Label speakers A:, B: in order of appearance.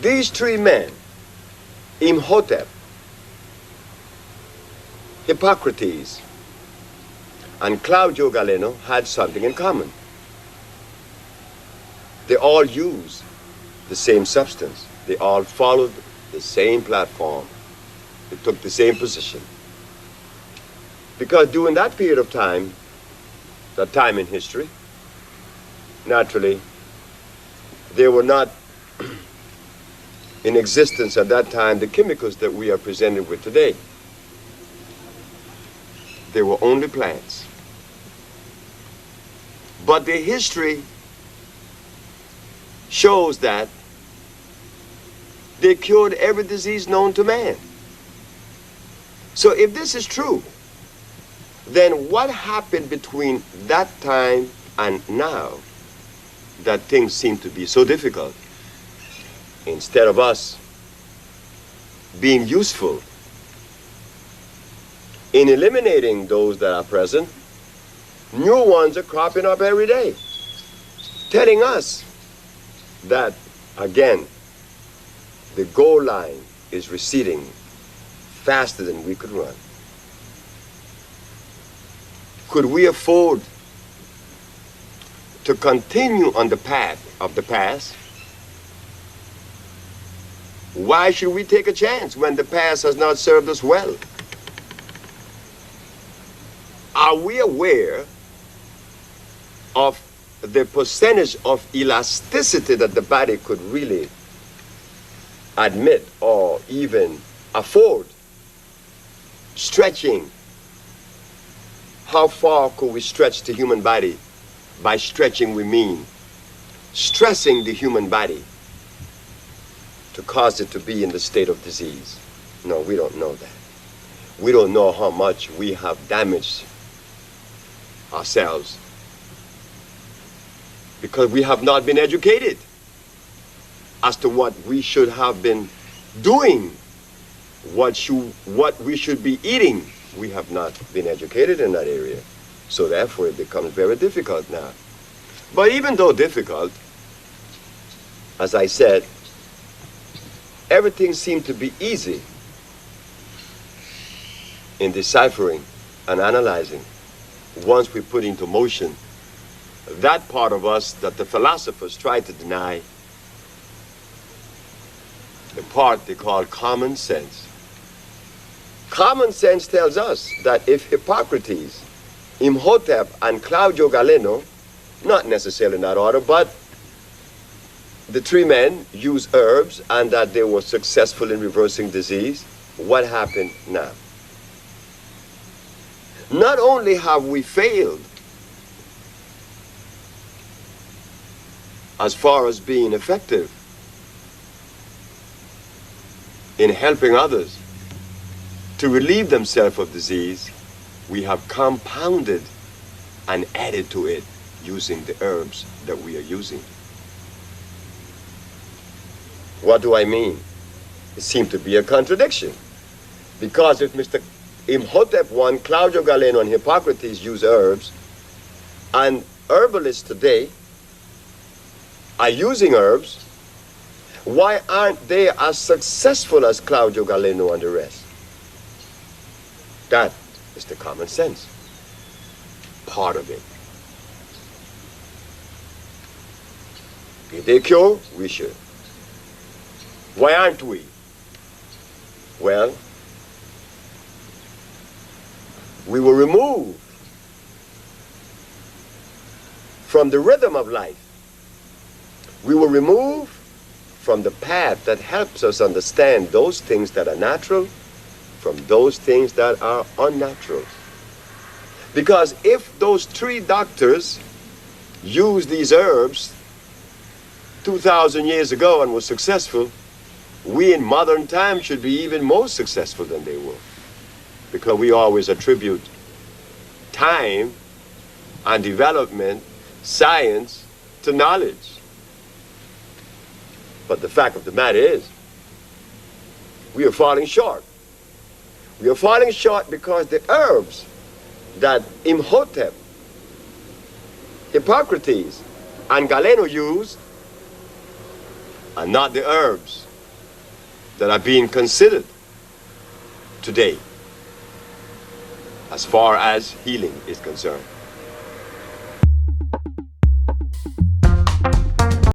A: These three men, Imhotep, Hippocrates, and Claudio Galeno, had something in common. They all used the same substance. They all followed the same platform. They took the same position. Because during that period of time, that time in history, naturally, there were not in existence at that time the chemicals that we are presented with today. They were only plants. But the history shows that they cured every disease known to man. So if this is true, then what happened between that time and now that things seem to be so difficult? Instead of us being useful in eliminating those that are present, new ones are cropping up every day, telling us that, again, the goal line is receding faster than we could run. Could we afford to continue on the path of the past? Why should we take a chance when the past has not served us well? Are we aware of the percentage of elasticity that the body could really admit or even afford? Stretching. How far could we stretch the human body? By stretching, we mean stressing the human body to cause it to be in the state of disease. No, we don't know that. We don't know how much we have damaged ourselves because we have not been educated as to what we should have been doing, what we should be eating. We have not been educated in that area. So therefore it becomes very difficult now. But even though difficult, as I said, everything seemed to be easy in deciphering and analyzing once we put into motion that part of us that the philosophers try to deny, the part they call common sense. Common sense tells us that if Hippocrates, Imhotep, and Claudio Galeno, not necessarily in that order, but the three men used herbs and that they were successful in reversing disease, what happened now? Not only have we failed as far as being effective in helping others to relieve themselves of disease, we have compounded and added to it using the herbs that we are using. What do I mean? It seems to be a contradiction. Because if Mr. Imhotep I, Claudio Galeno, and Hippocrates use herbs, and herbalists today are using herbs, why aren't they as successful as Claudio Galeno and the rest? That is the common sense part of it. If they cure, we should. Why aren't we? Well, we were removed from the rhythm of life. We were removed from the path that helps us understand those things that are natural from those things that are unnatural. Because if those three doctors used these herbs 2,000 years ago and were successful, we in modern times should be even more successful than they were. Because we always attribute time and development, science, to knowledge. But the fact of the matter is, we are falling short. We are falling short because the herbs that Imhotep, Hippocrates, and Galeno used are not the herbs that are being considered today as far as healing is concerned.